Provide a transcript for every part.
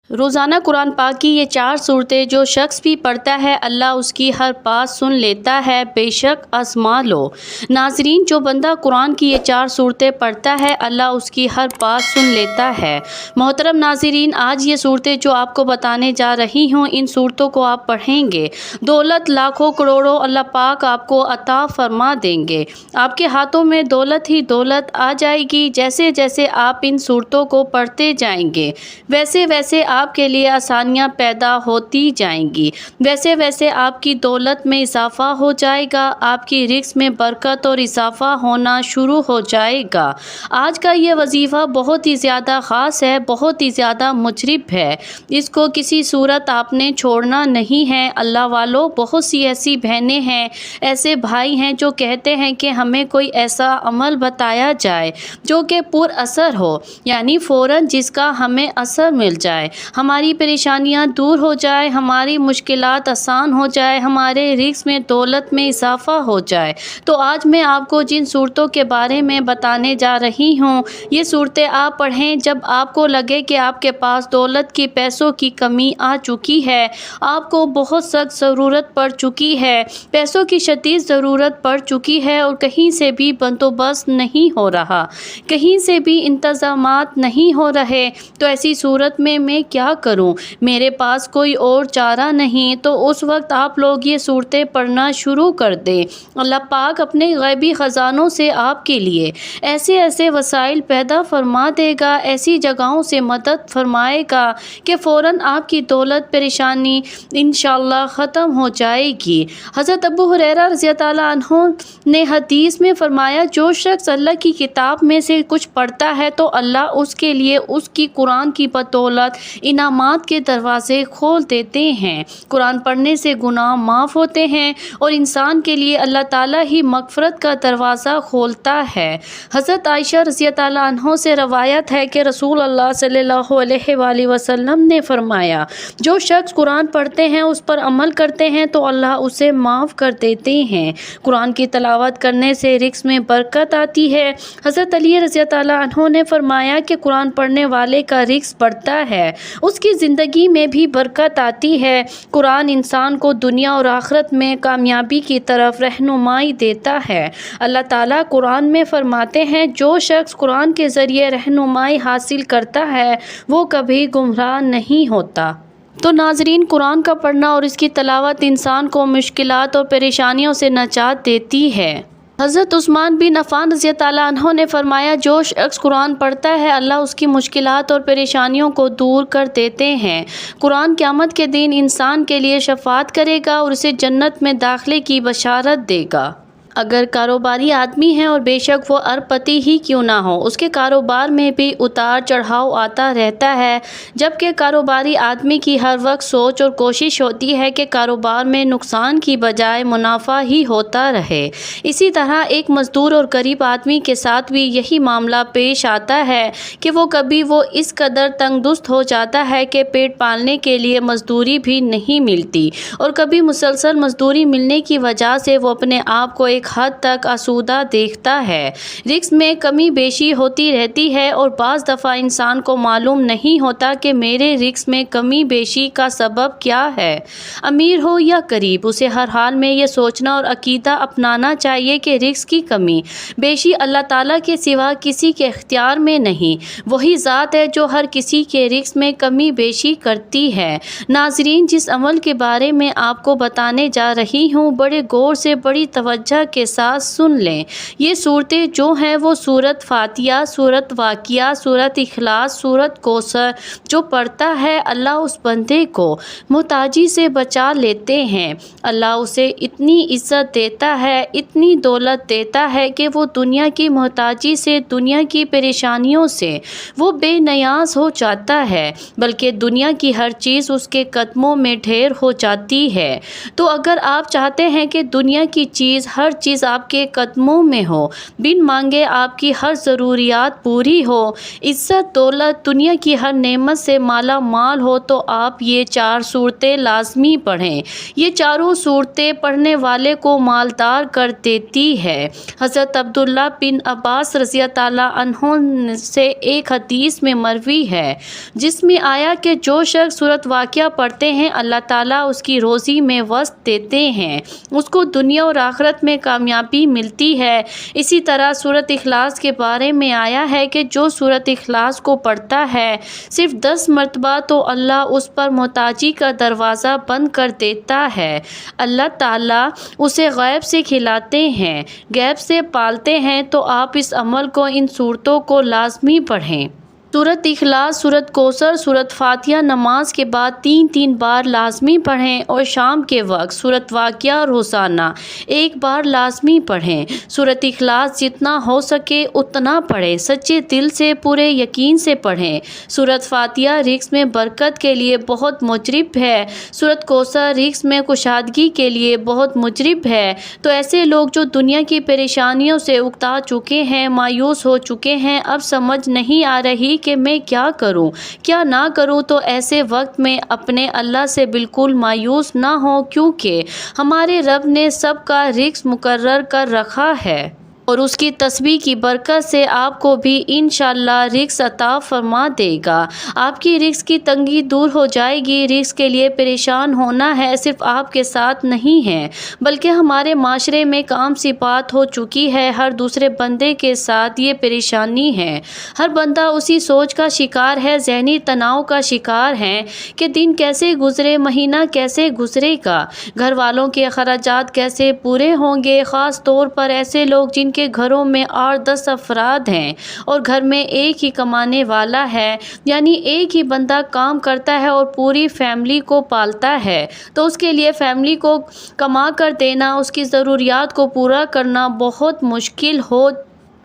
روزانہ قرآن پاک کی یہ 4 صورتیں جو شخص بھی پڑھتا ہے اللہ اس کی ہر بات سن لیتا ہے، بے شک آزما لو۔ ناظرین، جو بندہ قرآن کی یہ 4 صورتیں پڑھتا ہے اللہ اس کی ہر بات سن لیتا ہے۔ محترم ناظرین، آج یہ صورتیں جو آپ کو بتانے جا رہی ہوں، ان صورتوں کو آپ پڑھیں گے، دولت لاکھوں کروڑوں اللہ پاک آپ کو عطا فرما دیں گے۔ آپ کے ہاتھوں میں دولت ہی دولت آ جائے گی۔ جیسے جیسے آپ ان صورتوں کو پڑھتے جائیں گے ویسے ویسے آپ کے لیے آسانیاں پیدا ہوتی جائیں گی، ویسے ویسے آپ کی دولت میں اضافہ ہو جائے گا، آپ کی رزق میں برکت اور اضافہ ہونا شروع ہو جائے گا۔ آج کا یہ وظیفہ بہت ہی زیادہ خاص ہے، بہت ہی زیادہ مجرب ہے، اس کو کسی صورت آپ نے چھوڑنا نہیں ہے۔ اللہ والوں، بہت سی ایسی بہنیں ہیں، ایسے بھائی ہیں جو کہتے ہیں کہ ہمیں کوئی ایسا عمل بتایا جائے جو کہ پر اثر ہو، یعنی فوراً جس کا ہمیں اثر مل جائے، ہماری پریشانیاں دور ہو جائے، ہماری مشکلات آسان ہو جائے، ہمارے رزق میں دولت میں اضافہ ہو جائے۔ تو آج میں آپ کو جن صورتوں کے بارے میں بتانے جا رہی ہوں، یہ صورتیں آپ پڑھیں جب آپ کو لگے کہ آپ کے پاس دولت کی، پیسوں کی کمی آ چکی ہے، آپ کو بہت سخت ضرورت پڑ چکی ہے، پیسوں کی شدید ضرورت پڑ چکی ہے اور کہیں سے بھی بندوبست نہیں ہو رہا، کہیں سے بھی انتظامات نہیں ہو رہے، تو ایسی صورت میں کیا کروں، میرے پاس کوئی اور چارہ نہیں، تو اس وقت آپ لوگ یہ صورتیں پڑھنا شروع کر دیں۔ اللہ پاک اپنے غیبی خزانوں سے آپ کے لیے ایسے ایسے وسائل پیدا فرما دے گا، ایسی جگہوں سے مدد فرمائے گا کہ فوراً آپ کی دولت، پریشانی انشاءاللہ ختم ہو جائے گی۔ حضرت ابو ہریرہ رضی اللہ عنہ نے حدیث میں فرمایا، جو شخص اللہ کی کتاب میں سے کچھ پڑھتا ہے تو اللہ اس کے لیے اس کی قرآن کی بدولت انعامات کے دروازے کھول دیتے ہیں۔ قرآن پڑھنے سے گناہ معاف ہوتے ہیں اور انسان کے لیے اللہ تعالیٰ ہی مغفرت کا دروازہ کھولتا ہے۔ حضرت عائشہ رضی اللہ عنہ سے روایت ہے کہ رسول اللہ صلی اللہ علیہ وآلہ وسلم نے فرمایا، جو شخص قرآن پڑھتے ہیں اس پر عمل کرتے ہیں تو اللہ اسے معاف کر دیتے ہیں۔ قرآن کی تلاوت کرنے سے رزق میں برکت آتی ہے۔ حضرت علی رضی اللہ عنہ نے فرمایا کہ قرآن پڑھنے والے کا رزق بڑھتا ہے، اس کی زندگی میں بھی برکت آتی ہے۔ قرآن انسان کو دنیا اور آخرت میں کامیابی کی طرف رہنمائی دیتا ہے۔ اللہ تعالیٰ قرآن میں فرماتے ہیں، جو شخص قرآن کے ذریعے رہنمائی حاصل کرتا ہے وہ کبھی گمراہ نہیں ہوتا۔ تو ناظرین، قرآن کا پڑھنا اور اس کی تلاوت انسان کو مشکلات اور پریشانیوں سے نجات دیتی ہے۔ حضرت عثمان بن عفان رضی اللہ عنہ نے فرمایا، جو شخص قرآن پڑھتا ہے اللہ اس کی مشکلات اور پریشانیوں کو دور کر دیتے ہیں۔ قرآن قیامت کے دن انسان کے لیے شفاعت کرے گا اور اسے جنت میں داخلے کی بشارت دے گا۔ اگر کاروباری آدمی ہے اور بے شک وہ ارب پتی ہی کیوں نہ ہو، اس کے کاروبار میں بھی اتار چڑھاؤ آتا رہتا ہے، جبکہ کاروباری آدمی کی ہر وقت سوچ اور کوشش ہوتی ہے کہ کاروبار میں نقصان کی بجائے منافع ہی ہوتا رہے۔ اسی طرح ایک مزدور اور غریب آدمی کے ساتھ بھی یہی معاملہ پیش آتا ہے کہ کبھی وہ اس قدر تنگ دست ہو جاتا ہے کہ پیٹ پالنے کے لیے مزدوری بھی نہیں ملتی، اور کبھی مسلسل مزدوری ملنے کی وجہ سے وہ اپنے آپ کو ایک حد تک آسودہ دیکھتا ہے۔ رزق میں کمی بیشی ہوتی رہتی ہے اور بعض دفعہ انسان کو معلوم نہیں ہوتا کہ میرے رزق میں کمی بیشی کا سبب کیا ہے۔ امیر ہو یا غریب، اسے ہر حال میں یہ سوچنا اور عقیدہ اپنانا چاہیے کہ رزق کی کمی بیشی اللہ تعالیٰ کے سوا کسی کے اختیار میں نہیں، وہی ذات ہے جو ہر کسی کے رزق میں کمی بیشی کرتی ہے۔ ناظرین، جس عمل کے بارے میں آپ کو بتانے جا رہی ہوں، بڑے غور سے، بڑی توجہ کے ساتھ سن لیں۔ یہ صورتیں جو ہیں وہ سورۃ فاتحہ، سورۃ واقعہ، سورۃ اخلاص، سورۃ کوثر جو پڑھتا ہے اللہ اس بندے کو محتاجی سے بچا لیتے ہیں۔ اللہ اسے اتنی عزت دیتا ہے، اتنی دولت دیتا ہے کہ وہ دنیا کی محتاجی سے، دنیا کی پریشانیوں سے وہ بے نیاز ہو جاتا ہے، بلکہ دنیا کی ہر چیز اس کے قدموں میں ڈھیر ہو جاتی ہے۔ تو اگر آپ چاہتے ہیں کہ دنیا کی چیز، ہر چیز آپ کے قدموں میں ہو، بن مانگے آپ کی ہر ضروریات پوری ہو، عزت دولت دنیا کی ہر نعمت سے مالا مال ہو، تو آپ یہ 4 صورتیں لازمی پڑھیں۔ یہ چاروں صورتیں پڑھنے والے کو مالدار کر دیتی ہے۔ حضرت عبداللہ بن عباس رضی اللہ عنہ سے ایک حدیث میں مروی ہے، جس میں آیا کہ جو شخص سورۃ واقعہ پڑھتے ہیں اللہ تعالیٰ اس کی روزی میں وسعت دیتے ہیں، اس کو دنیا اور آخرت میں کامیابی ملتی ہے۔ اسی طرح سورۃ اخلاص کے بارے میں آیا ہے کہ جو سورۃ اخلاص کو پڑھتا ہے صرف 10 مرتبہ تو اللہ اس پر محتاجی کا دروازہ بند کر دیتا ہے۔ اللہ تعالیٰ اسے غیب سے کھلاتے ہیں، غیب سے پالتے ہیں۔ تو آپ اس عمل کو، ان صورتوں کو لازمی پڑھیں۔ سورۃ اخلاص، سورۃ کوثر، سورۃ فاتحہ نماز کے بعد 3 بار لازمی پڑھیں، اور شام کے وقت سورۃ واقعہ روزانہ 1 بار لازمی پڑھیں۔ سورۃ اخلاص جتنا ہو سکے اتنا پڑھیں، سچے دل سے پورے یقین سے پڑھیں۔ سورۃ فاتحہ رزق میں برکت کے لیے بہت مجرب ہے، سورۃ کوثر رزق میں کشادگی کے لیے بہت مجرب ہے۔ تو ایسے لوگ جو دنیا کی پریشانیوں سے اکتا چکے ہیں، مایوس ہو چکے ہیں، اب سمجھ نہیں آ رہی کہ میں کیا کروں کیا نہ کروں، تو ایسے وقت میں اپنے اللہ سے بالکل مایوس نہ ہوں، کیونکہ ہمارے رب نے سب کا رزق مقرر کر رکھا ہے، اور اس کی تسبیح کی برکت سے آپ کو بھی انشاءاللہ رزق عطا فرما دے گا۔ آپ کی رزق کی تنگی دور ہو جائے گی۔ رزق کے لیے پریشان ہونا ہے صرف آپ کے ساتھ نہیں ہے، بلکہ ہمارے معاشرے میں ایک عام سی بات ہو چکی ہے۔ ہر دوسرے بندے کے ساتھ یہ پریشانی ہے۔ ہر بندہ اسی سوچ کا شکار ہے، ذہنی تناؤ کا شکار ہے کہ دن کیسے گزرے، مہینہ کیسے گزرے گا، گھر والوں کے اخراجات کیسے پورے ہوں گے۔ خاص طور پر ایسے لوگ جن کے گھروں میں 8-10 افراد ہیں اور گھر میں ایک ہی کمانے والا ہے، یعنی ایک ہی بندہ کام کرتا ہے اور پوری فیملی کو پالتا ہے، تو اس کے لیے فیملی کو کما کر دینا، اس کی ضروریات کو پورا کرنا بہت مشکل ہو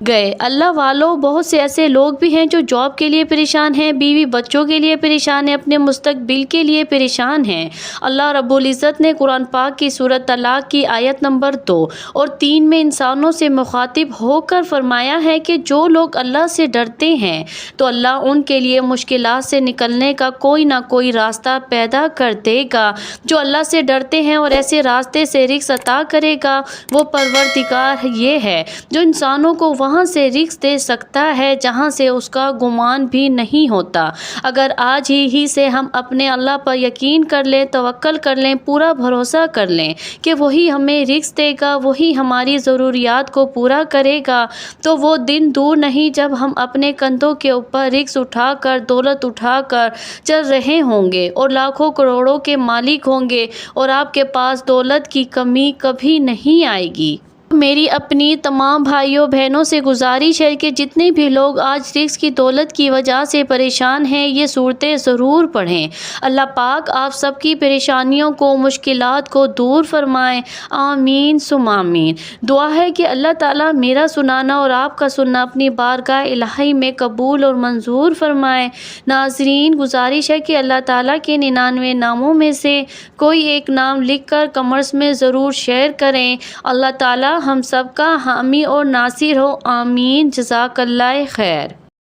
گئے۔ اللہ والوں، بہت سے ایسے لوگ بھی ہیں جو جاب کے لیے پریشان ہیں، بیوی بچوں کے لیے پریشان ہیں، اپنے مستقبل کے لیے پریشان ہیں۔ اللہ رب العزت نے قرآن پاک کی سورۃ طلاق کی آیت نمبر 2 اور 3 میں انسانوں سے مخاطب ہو کر فرمایا ہے کہ جو لوگ اللہ سے ڈرتے ہیں تو اللہ ان کے لیے مشکلات سے نکلنے کا کوئی نہ کوئی راستہ پیدا کر دے گا۔ جو اللہ سے ڈرتے ہیں اور ایسے راستے سے رزق عطا کرے گا، وہ پروردگار یہ ہے جو انسانوں کو وہاں سے رزق دے سکتا ہے جہاں سے اس کا گمان بھی نہیں ہوتا۔ اگر آج ہی سے ہم اپنے اللہ پر یقین کر لیں، توکل کر لیں، پورا بھروسہ کر لیں کہ وہی ہمیں رزق دے گا، وہی ہماری ضروریات کو پورا کرے گا، تو وہ دن دور نہیں جب ہم اپنے کندھوں کے اوپر رزق اٹھا کر، دولت اٹھا کر چل رہے ہوں گے اور لاکھوں کروڑوں کے مالک ہوں گے، اور آپ کے پاس دولت کی کمی کبھی نہیں آئے گی۔ میری اپنی تمام بھائیوں بہنوں سے گزارش ہے کہ جتنے بھی لوگ آج رزق کی دولت کی وجہ سے پریشان ہیں، یہ صورتیں ضرور پڑھیں۔ اللہ پاک آپ سب کی پریشانیوں کو، مشکلات کو دور فرمائیں۔ آمین ثم آمین۔ دعا ہے کہ اللہ تعالیٰ میرا سنانا اور آپ کا سننا اپنی بارگاہ الہی میں قبول اور منظور فرمائے۔ ناظرین، گزارش ہے کہ اللہ تعالیٰ کے 99 ناموں میں سے کوئی ایک نام لکھ کر کمنٹس میں ضرور شیئر کریں۔ اللہ تعالیٰ ہم سب کا حامی اور ناصر ہو۔ آمین۔ جزاک اللہ خیر۔